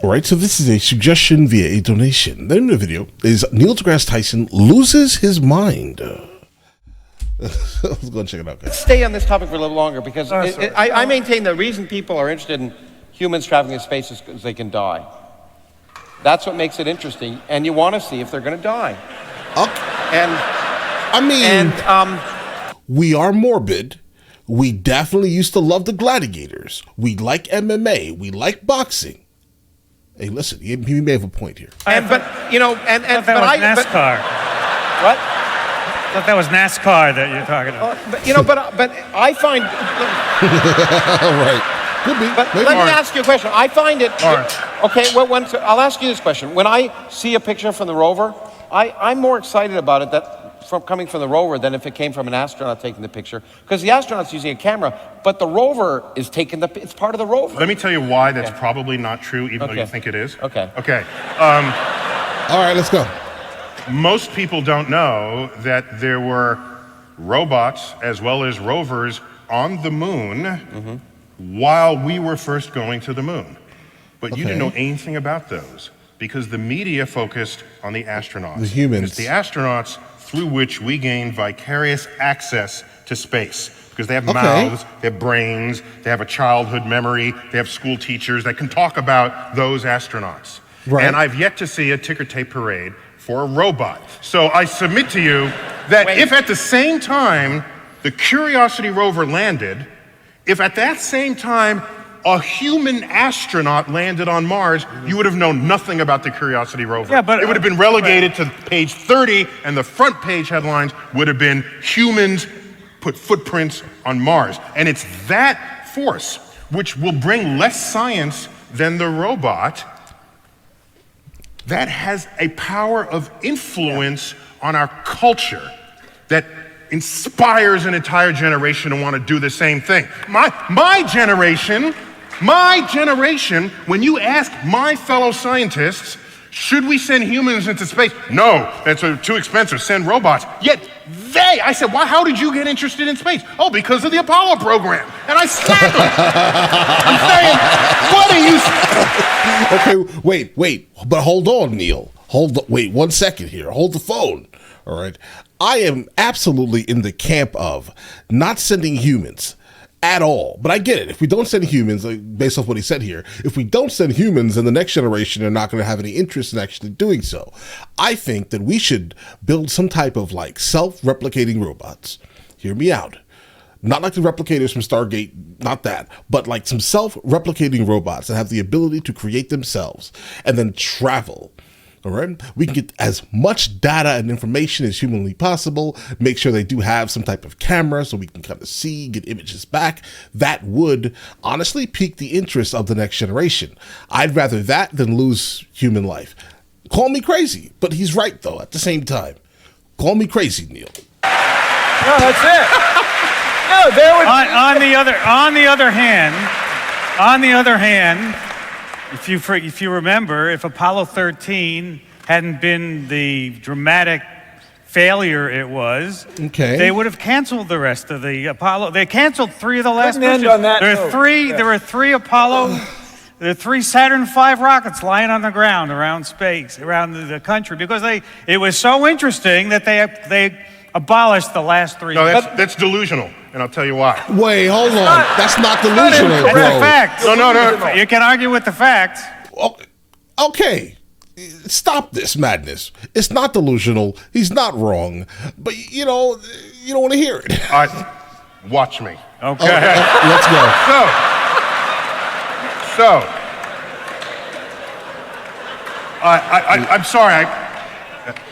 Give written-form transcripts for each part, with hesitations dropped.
All right, so this is a suggestion via a donation. The name of the video is Neil deGrasse Tyson loses his mind. Let's go and check it out, guys. Let's stay on this topic for a little longer because I maintain the reason people are interested in humans traveling in space is because they can die. That's what makes it interesting, and you want to see if they're going to die. We are morbid. We definitely used to love the gladiators. We like MMA. We like boxing. Hey, listen, he may have a point here. NASCAR. What? I thought that was NASCAR that you're talking about. But I find. Right. Could be. But let me ask you a question. I find it. Okay. Well, I'll ask you this question. When I see a picture from the rover, I'm more excited about it coming from the rover than if it came from an astronaut taking the picture, because the astronaut's using a camera, but the rover is taking it's part of the rover. Let me tell you why that's probably not true, even though you think it is. Okay. All right, let's go. Most people don't know that there were robots as well as rovers on the moon while we were first going to the moon. But you didn't know anything about those because the media focused on the astronauts. The humans. It's the astronauts through which we gain vicarious access to space. Because they have mouths, they have brains, they have a childhood memory, they have school teachers that can talk about those astronauts. Right. And I've yet to see a ticker tape parade for a robot. So I submit to you that if at the same time the Curiosity rover landed, if at that same time a human astronaut landed on Mars, you would have known nothing about the Curiosity rover. Yeah, but it would have been relegated to page 30, and the front page headlines would have been humans put footprints on Mars. And it's that force which will bring less science than the robot that has a power of influence on our culture that inspires an entire generation to want to do the same thing. My generation, when you ask my fellow scientists, should we send humans into space? No, that's too expensive, send robots. Yet I said, well, how did you get interested in space? Oh, because of the Apollo program. And I slapped them. I'm saying, what are you? Okay, wait, but hold on, Neil. Wait 1 second here. Hold the phone. All right. I am absolutely in the camp of not sending humans at all. But I get it. If we don't send humans, based off what he said here, if we don't send humans, then the next generation are not going to have any interest in actually doing so. I think that we should build some type of self-replicating robots. Hear me out. Not like the replicators from Stargate, not that, but like some self-replicating robots that have the ability to create themselves and then travel. All right, we can get as much data and information as humanly possible, make sure they do have some type of camera so we can kind of see, get images back. That would honestly pique the interest of the next generation. I'd rather that than lose human life. Call me crazy, but he's right though at the same time. Call me crazy, Neil. No, that's it. No, there would on the other hand, if you remember, if Apollo 13 hadn't been the dramatic failure it was, they would have canceled the rest of the Apollo. They canceled 3 of the last missions. There were 3 Apollo, there were 3 Saturn V rockets lying on the ground around space, around the country, because it was so interesting that they abolished the last 3. No, that's delusional, and I'll tell you why. Wait, hold on. That's not delusional, bro. That's a fact. No. You can argue with the facts. Okay. Stop this madness. It's not delusional. He's not wrong. But, you don't want to hear it. All right, watch me. Okay. Let's go. I'm sorry.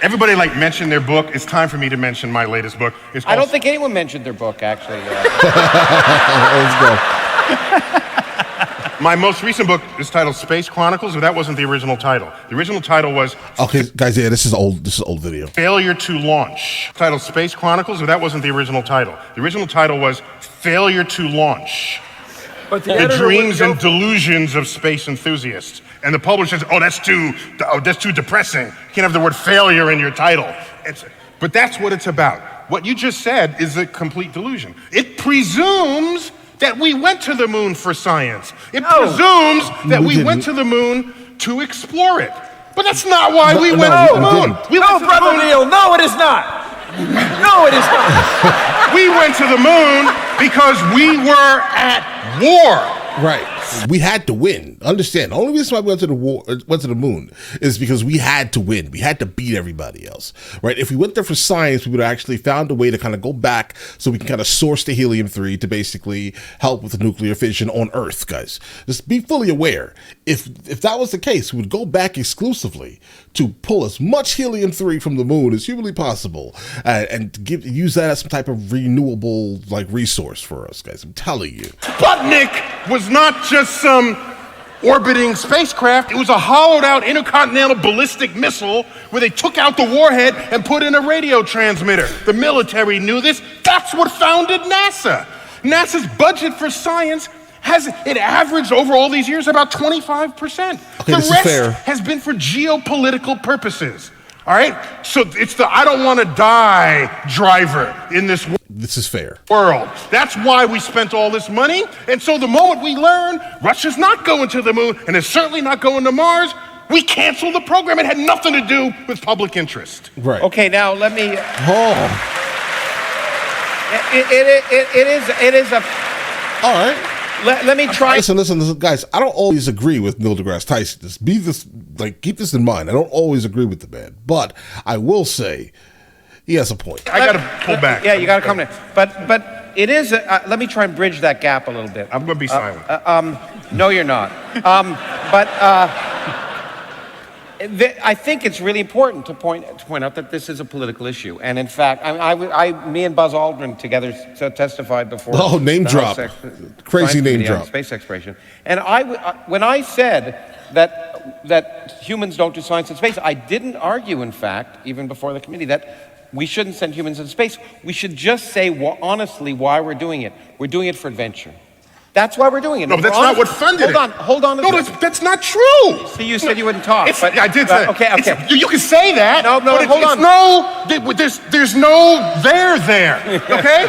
Everybody mentioned their book. It's time for me to mention my latest book. I don't think anyone mentioned their book, actually. Let's go. My most recent book is titled Space Chronicles, but that wasn't the original title. The original title was... Okay, guys, yeah, this is old video. Failure to Launch. Titled Space Chronicles, but that wasn't the original title. The original title was Failure to Launch. But the dreams and delusions of space enthusiasts. And the publisher says, that's too depressing. You can't have the word failure in your title. But that's what it's about. What you just said is a complete delusion. It presumes that we went to the moon for science. It presumes that we went to the moon to explore it. But that's not why we went to the moon. We went to the Brother moon. Neil, no, it is not. No, it is not. We went to the moon because we were at war. Right. We had to win. Understand? The only reason why we went to the moon is because we had to win. We had to beat everybody else. Right? If we went there for science, we would have actually found a way to kind of go back so we can kind of source the helium-3 to basically help with the nuclear fission on Earth, guys. Just be fully aware. If that was the case, we would go back exclusively to pull as much helium-3 from the moon as humanly possible and use that as some type of renewable resource for us, guys. I'm telling you. Sputnik was not just some orbiting spacecraft. It was a hollowed out intercontinental ballistic missile where they took out the warhead and put in a radio transmitter. The military knew this. That's what founded NASA. NASA's budget for science has averaged over all these years about 25%. Okay, the this is rest fair. has been for geopolitical purposes. All right? So it's the I don't want to die driver in this This is fair. world. That's why we spent all this money. And so the moment we learn Russia's not going to the moon and is certainly not going to Mars, we canceled the program. It had nothing to do with public interest. Right. Okay, now let me. Oh. It is a. All right. Let me try. Listen, guys. I don't always agree with Neil deGrasse Tyson. Keep this in mind. I don't always agree with the man, but I will say he has a point. I got to pull back. Yeah, you got to come in. But it is. Let me try and bridge that gap a little bit. I'm going to be silent. No, you're not. I think it's really important to point out that this is a political issue, and in fact, me and Buzz Aldrin together testified before. Oh, name the drop! House Crazy Science name Committee on drop. Space exploration, and when I said that humans don't do science in space, I didn't argue, in fact, even before the committee, that we shouldn't send humans into space. We should just say honestly why we're doing it. We're doing it for adventure. That's why we're doing it. No, but that's not what funded it. Hold on. No, that's not true. See, you said you wouldn't talk. I did say. Okay. You can say that. No, but hold on. There's no there. Okay.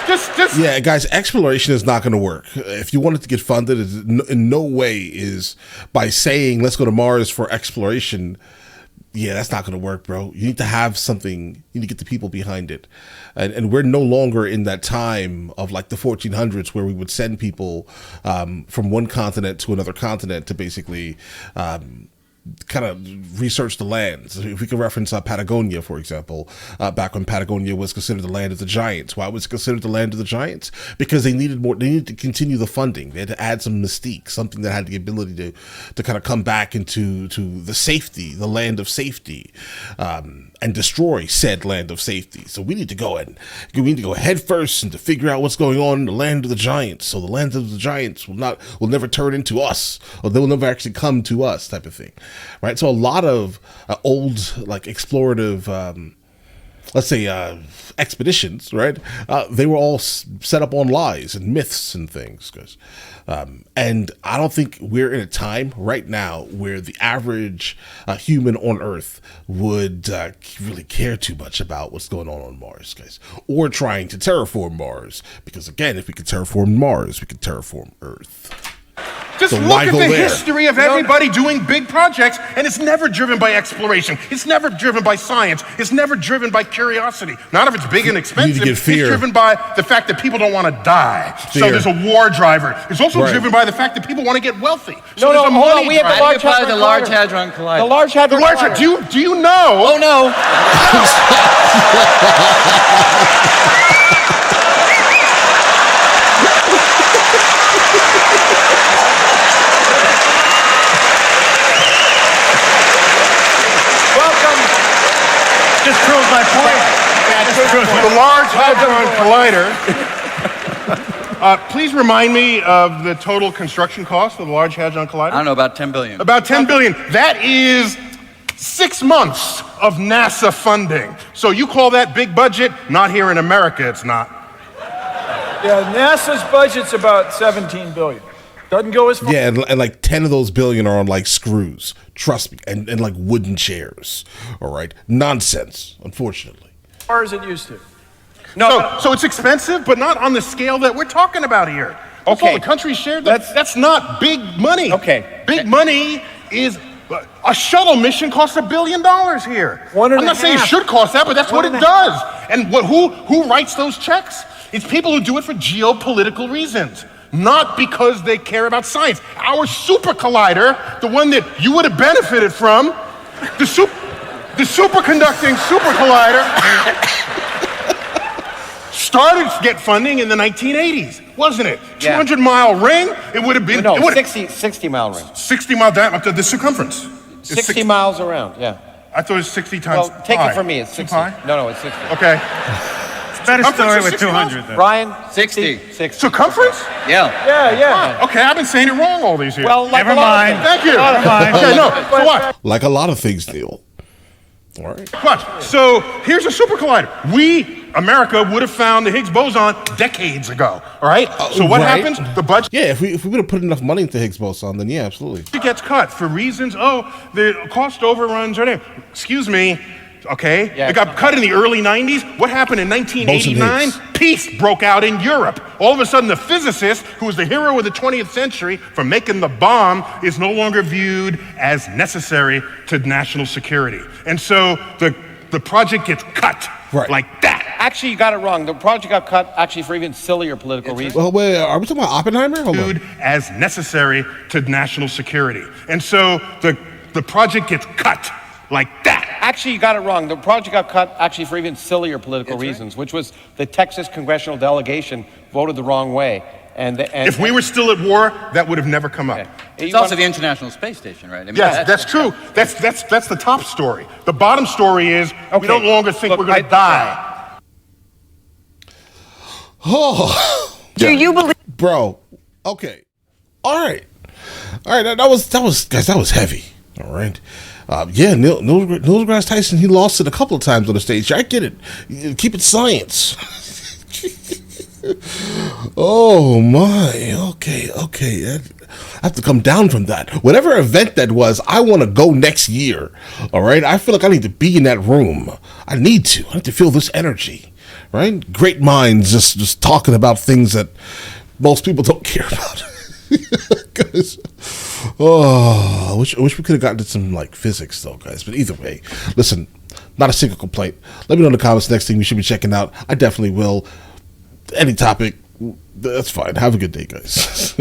Just. Yeah, guys, exploration is not going to work. If you want it to get funded, in no way is by saying let's go to Mars for exploration. Yeah, that's not going to work, bro. You need to have something. You need to get the people behind it. And we're no longer in that time of the 1400s where we would send people from one continent to another continent to basically kind of research the lands. If we could reference Patagonia, for example, back when Patagonia was considered the land of the giants. Why was it considered the land of the giants? Because they needed more. They needed to continue the funding. They had to add some mystique, something that had the ability to kind of come back into the safety, the land of safety, and destroy said land of safety. So we need to go head first and to figure out what's going on in the land of the giants. So the land of the giants will never turn into us, or they will never actually come to us, type of thing. Right, so a lot of old explorative, let's say expeditions, right? They were all set up on lies and myths and things, guys. And I don't think we're in a time right now where the average human on Earth would really care too much about what's going on Mars, guys, or trying to terraform Mars. Because again, if we could terraform Mars, we could terraform Earth. Just So look why at go the there? history of everybody doing big projects, and it's never driven by exploration. It's never driven by science. It's never driven by curiosity. Not if it's big and expensive. get fear. It's driven by the fact that people don't want to die. So Fear. there's a war driver. It's also Right. driven by the fact that people want to get wealthy. So No, there's a hold on. money We have the driver. Large Apply the Hadron Large Collider. Hadron Collider. The Large Hadron The large, Collider. do you know? Oh no! Just proves my point. The Large Hadron Collider. Please remind me of the total construction cost of the Large Hadron Collider. I don't know, about 10 billion. About 10 billion. That is 6 months of NASA funding. So you call that big budget? Not here in America, it's not. Yeah, NASA's budget's about 17 billion. Doesn't go as far. Yeah, and 10 of those billion are on screws. Trust me, and wooden chairs. All right, nonsense. Unfortunately. As far as it used to. So it's expensive, but not on the scale that we're talking about here. That's Okay. all the country shared. That's not big money. Okay. Big money is a shuttle mission costs $1 billion here. I'm not saying it should cost that, but that's what it does. And who writes those checks? It's people who do it for geopolitical reasons, not because they care about science. Our super collider, the one that you would have benefited from, the superconducting super collider, started to get funding in the 1980s, wasn't it? Yeah. 200-mile ring, it would have been... No, it would 60-mile ring. 60-mile diameter, the circumference. 60 miles around, yeah. I thought it was 60 times Well, take pi. it from me, it's 60. Pi? No, it's 60. Okay. Better story with 60 miles? 200 then. Ryan? 60. 60. Circumference? Yeah. Yeah. Okay, I've been saying it wrong all these years. Well, like Never a lot of mind. things. Thank you. Never mind. Okay, no, so what? Like a lot of things, Neil. All right. What? So here's a super collider. America, would have found the Higgs boson decades ago, all right? So what right. happens? The budget Yeah, if we would have put enough money into Higgs boson, then yeah, absolutely. gets cut for reasons, the cost overruns are there. Excuse me, okay? Yeah. It got cut in the early 90s. What happened in 1989? Boson Peace broke out in Europe. All of a sudden, the physicist, who was the hero of the 20th century for making the bomb, is no longer viewed as necessary to national security. And so the project gets cut like that. Actually, you got it wrong. The project got cut actually for even sillier political reasons. Well, wait, are we talking about Oppenheimer? Hold on. Viewed as necessary to national security. And so the project gets cut like that. Actually, you got it wrong. The project got cut actually for even sillier political reasons, which was the Texas congressional delegation voted the wrong way. And If we were still at war, that would have never come up. It's also the International Space Station, right? I mean, Yes, that's true. That's the top story. The bottom story is we don't longer think we're going to die. Oh, Do you believe? bro. Okay. All right. That was guys. That was heavy. All right. Yeah, Neil deGrasse Tyson. He lost it a couple of times on the stage. I get it. Keep it science. Oh my. Okay. I have to come down from that. Whatever event that was, I want to go next year. All right. I feel like I need to be in that room. I need to feel this energy. Right? Great minds just talking about things that most people don't care about. Guys, I wish we could have gotten to some like physics though, guys. But either way, listen, not a single complaint. Let me know in the comments next thing we should be checking out. I definitely will. Any topic, that's fine. Have a good day, guys.